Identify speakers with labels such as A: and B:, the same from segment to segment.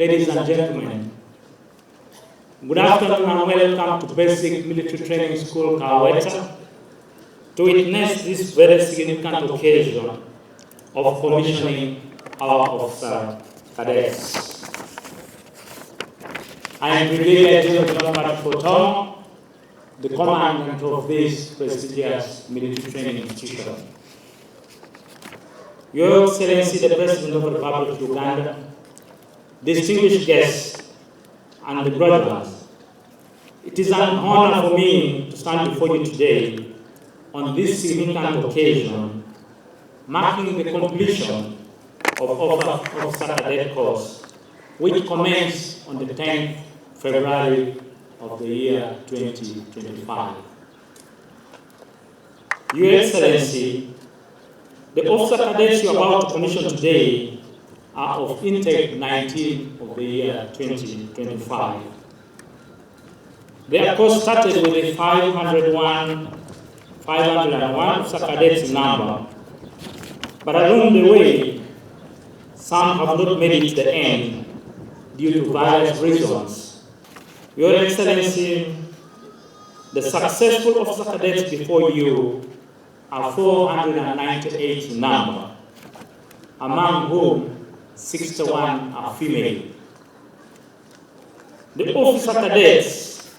A: ladies and gentlemen, good afternoon and welcome to Basic Military Training School, Kaweta, to witness this very significant occasion of commissioning our officer cadets. I am Brigadier General John Fotomo, the commandant of this prestigious military training institution. Your Excellency, the President of the Republic of Uganda, distinguished guests, and the brothers, it is an honor for me to stand before you today on this significant occasion, marking the completion of Officer Cadet course, which commenced on the 10th February of the year 2025. Your Excellency, the officer cadets you are about to commission today are of intake 19 of the year 2025. Their course started with a 501 officer cadets number, but along the way, some have not made it to the end due to various reasons. Your Excellency, the successful officer cadets before you are 498 in number, among whom 61 are female. The officer cadets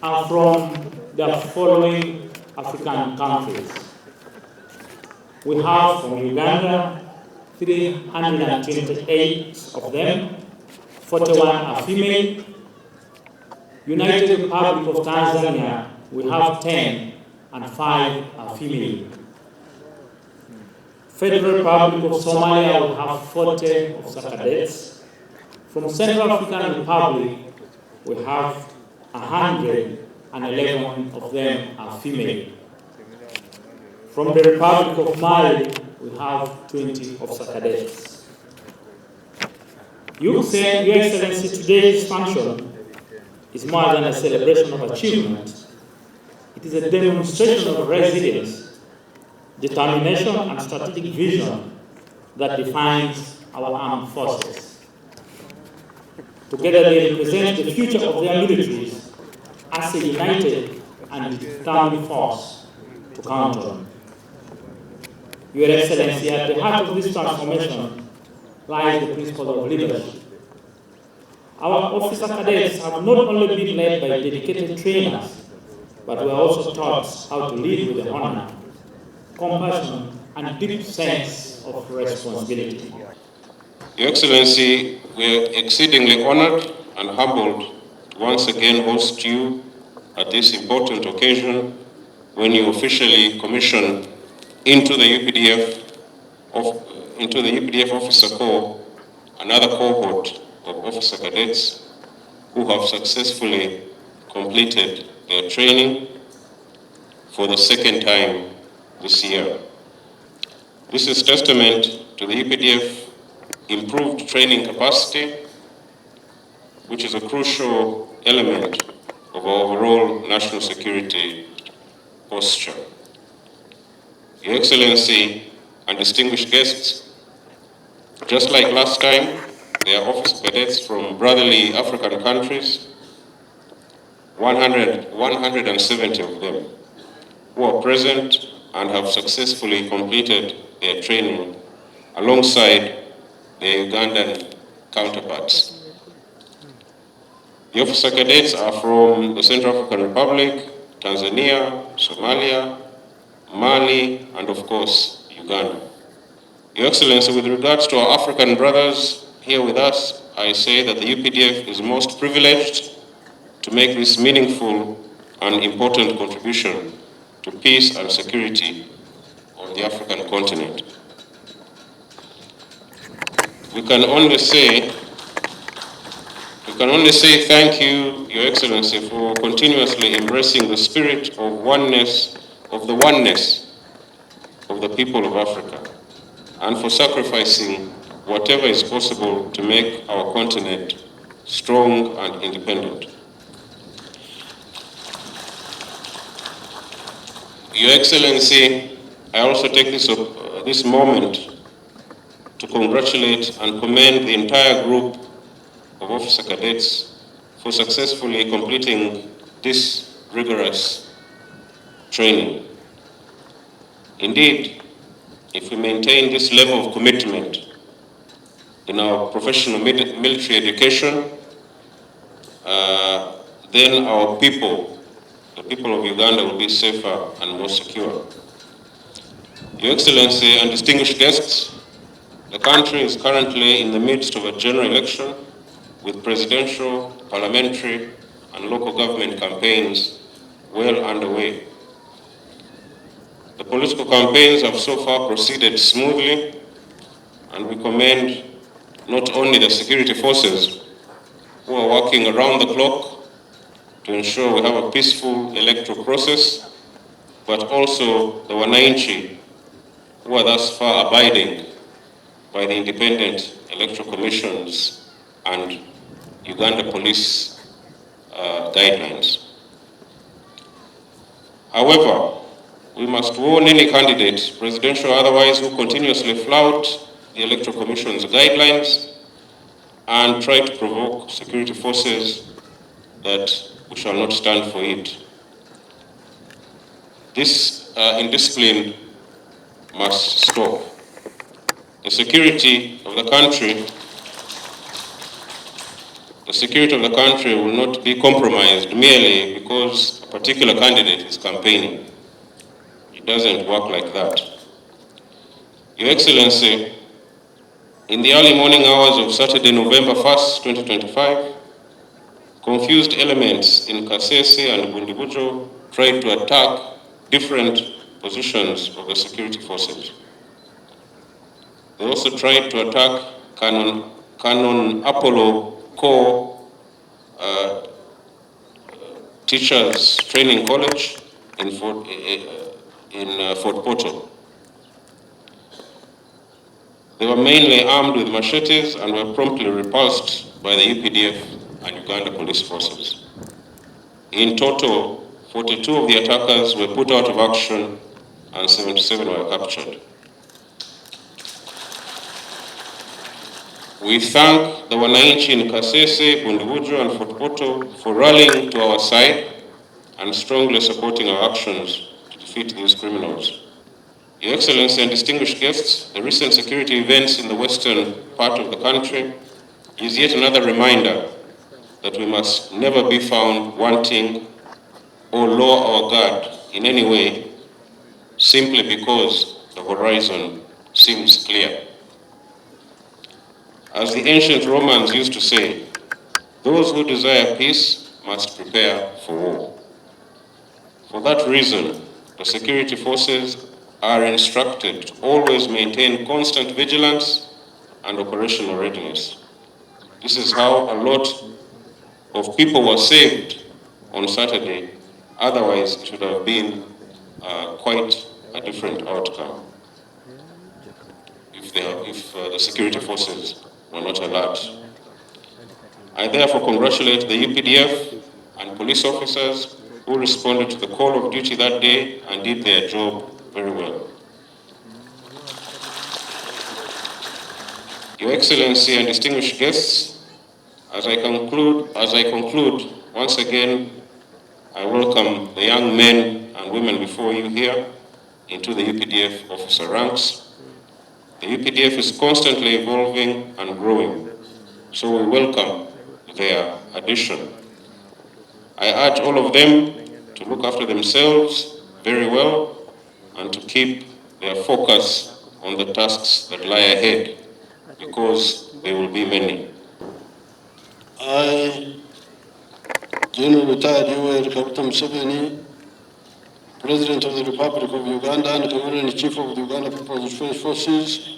A: are from the following African countries. We have from Uganda 328 of them, 41 are female. United Republic of Tanzania, we have 10 and 5 are female. Federal Republic of Somalia, we have 40 officer cadets. From Central African Republic, we have 111 of them are female. From the Republic of Mali, we have 20 officer cadets. You say, Your Excellency, today's function is more than a celebration of achievement. It is a demonstration of resilience, determination, and strategic vision that defines our armed forces. Together they represent the future of their militaries as a united and determined force to count on. Your Excellency, at the heart of this transformation lies the principle of leadership. Our officer cadets have not only been led by dedicated trainers, but we are also taught how to lead with honor, compassion, and deep sense of responsibility.
B: Your Excellency, we are exceedingly honored and humbled to once again host you at this important occasion when you officially commission into the UPDF Officer Corps another cohort of officer cadets who have successfully completed their training for the second time this year. This is testament to the UPDF improved training capacity, which is a crucial element of our overall national security posture. Your Excellency and distinguished guests, just like last time, there are officer cadets from brotherly African countries, 170 of them, who are present and have successfully completed their training alongside their Ugandan counterparts. The officer cadets are from the Central African Republic, Tanzania, Somalia, Mali, and of course, Uganda. Your Excellency, with regards to our African brothers here with us, I say that the UPDF is most privileged to make this meaningful and important contribution to peace and security on the African continent. We can only say thank you, Your Excellency, for continuously embracing the spirit of oneness of the people of Africa, and for sacrificing whatever is possible to make our continent strong and independent. Your Excellency, I also take this moment to congratulate and commend the entire group of officer cadets for successfully completing this rigorous training. Indeed, if we maintain this level of commitment in our professional military education, then our people, the people of Uganda, will be safer and more secure. Your Excellency and distinguished guests, the country is currently in the midst of a general election with presidential, parliamentary, and local government campaigns well underway. The political campaigns have so far proceeded smoothly, and we commend not only the security forces who are working around the clock to ensure we have a peaceful electoral process, but also the Wananchi who are thus far abiding by the independent electoral commissions and Uganda police guidelines. However, we must warn any candidate, presidential or otherwise, who continuously flout the Electoral Commission's guidelines and try to provoke security forces that we shall not stand for it. This indiscipline must stop. The security of the country will not be compromised merely because a particular candidate is campaigning. It doesn't work like that. Your Excellency, in the early morning hours of Saturday, November 1st, 2025, confused elements in Kasese and Bundibujo tried to attack different positions of the security forces. They also tried to attack Canon Apollo Corps Teachers Training College in Fort Portal. They were mainly armed with machetes and were promptly repulsed by the Updf and Uganda police forces. In total, 42 of the attackers were put out of action and 77 were captured. We thank the Wananchi in Kasese, Bundibujo, and Fort Portal for rallying to our side and strongly supporting our actions to defeat these criminals. Your Excellency and distinguished guests, the recent security events in the western part of the country is yet another reminder that we must never be found wanting or lower our guard in any way simply because the horizon seems clear. As the ancient Romans used to say, those who desire peace must prepare for war. For that reason, the security forces are instructed to always maintain constant vigilance and operational readiness. This is how a lot of people were saved on Saturday. Otherwise, it would have been quite a different outcome if the security forces were not alert. I therefore congratulate the UPDF and police officers who responded to the call of duty that day and did their job very well. Your Excellency and distinguished guests, as I conclude, once again, I welcome the young men and women before you here into the UPDF officer ranks. The UPDF is constantly evolving and growing, so we welcome their addition. I urge all of them to look after themselves very well and to keep their focus on the tasks that lie ahead, because there will be many.
C: I, General Retired Museveni, President of the Republic of Uganda and Commander-in-Chief of the Uganda People's Defense Forces,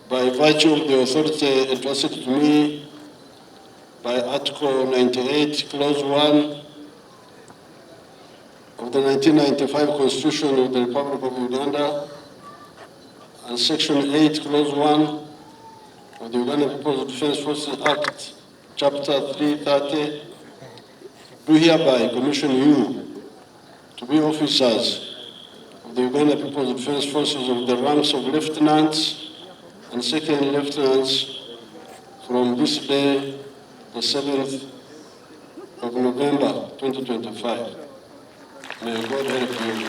C: by virtue of the authority entrusted to me by Article 98, Clause 1 of the 1995 Constitution of the Republic of Uganda, and Section 8, Clause 1 of the Uganda People's Defense Forces Act, Chapter 330, do hereby commission you to be officers of the Uganda People's Defense Forces of the ranks of lieutenants and second lieutenants from this day, the 7th of November 2025. May God help you.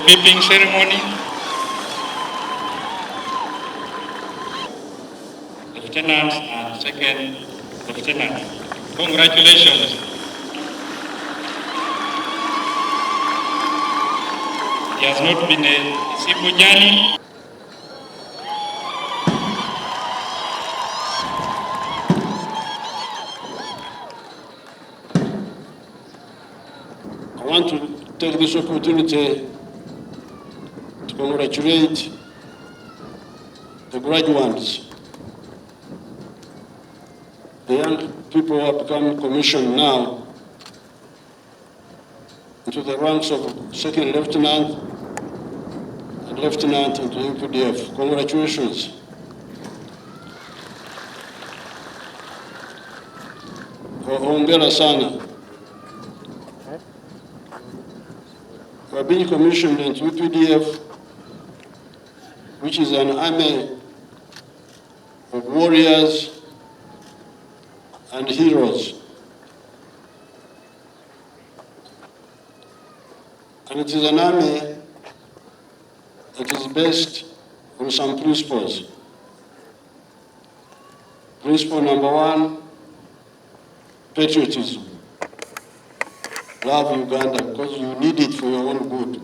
D: Beeping ceremony. Lieutenants and second lieutenant. Congratulations. It has not been a simple journey.
C: I want to take this opportunity to congratulate the graduates, the young people who have become commissioned now into the ranks of second lieutenant and lieutenant into Updf. Congratulations. Hongera sana. We are being commissioned into Updf, which is an army of warriors and heroes. And it is an army that is based on some principles. Principle number 1, patriotism. Love Uganda because you need it for your own good.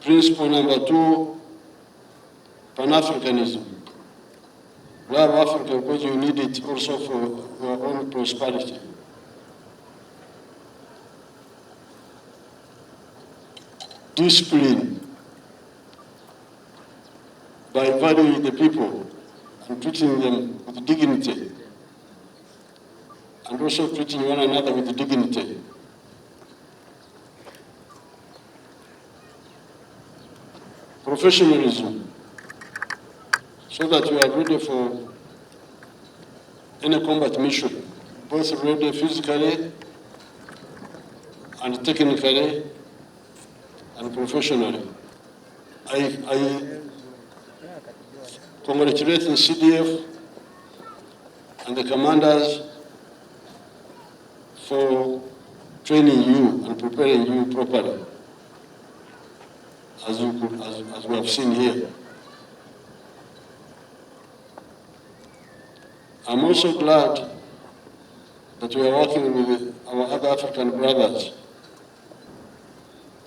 C: Principle number 2, pan-Africanism. Love Africa because you need it also for your own prosperity. Discipline, by valuing the people and treating them with dignity, and also treating one another with dignity. Professionalism, so that you are ready for any combat mission, both ready physically and technically and professionally. I congratulate the CDF and the commanders for training you and preparing you properly, as we have seen here. I'm also glad that we are working with our other African brothers.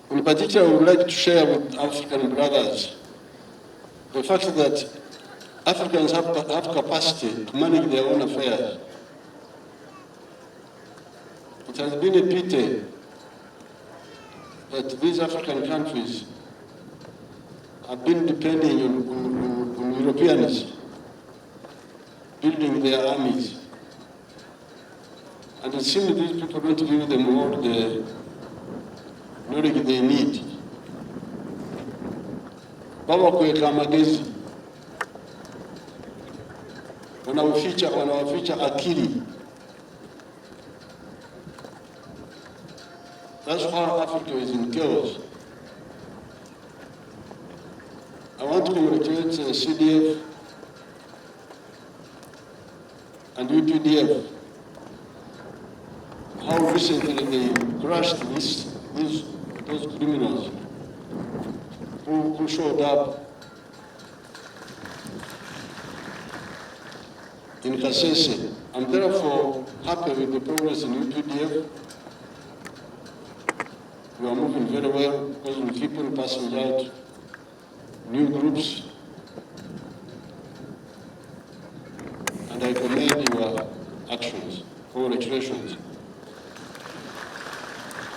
C: In particular, we would like to share with African brothers the fact that Africans have capacity to manage their own affairs. It has been a pity that these African countries have been depending on Europeans building their armies. And it seems these people don't give them all the knowledge they need. Baba kuweka magezi, wanawaficha akili. That's why Africa is in chaos. I want to congratulate the CDF and UPDF, how recently they crushed those criminals who showed up in Kasese. I'm therefore happy with the progress in UPDF. We are moving very well because we keep on passing out new groups. And I commend your actions. Congratulations.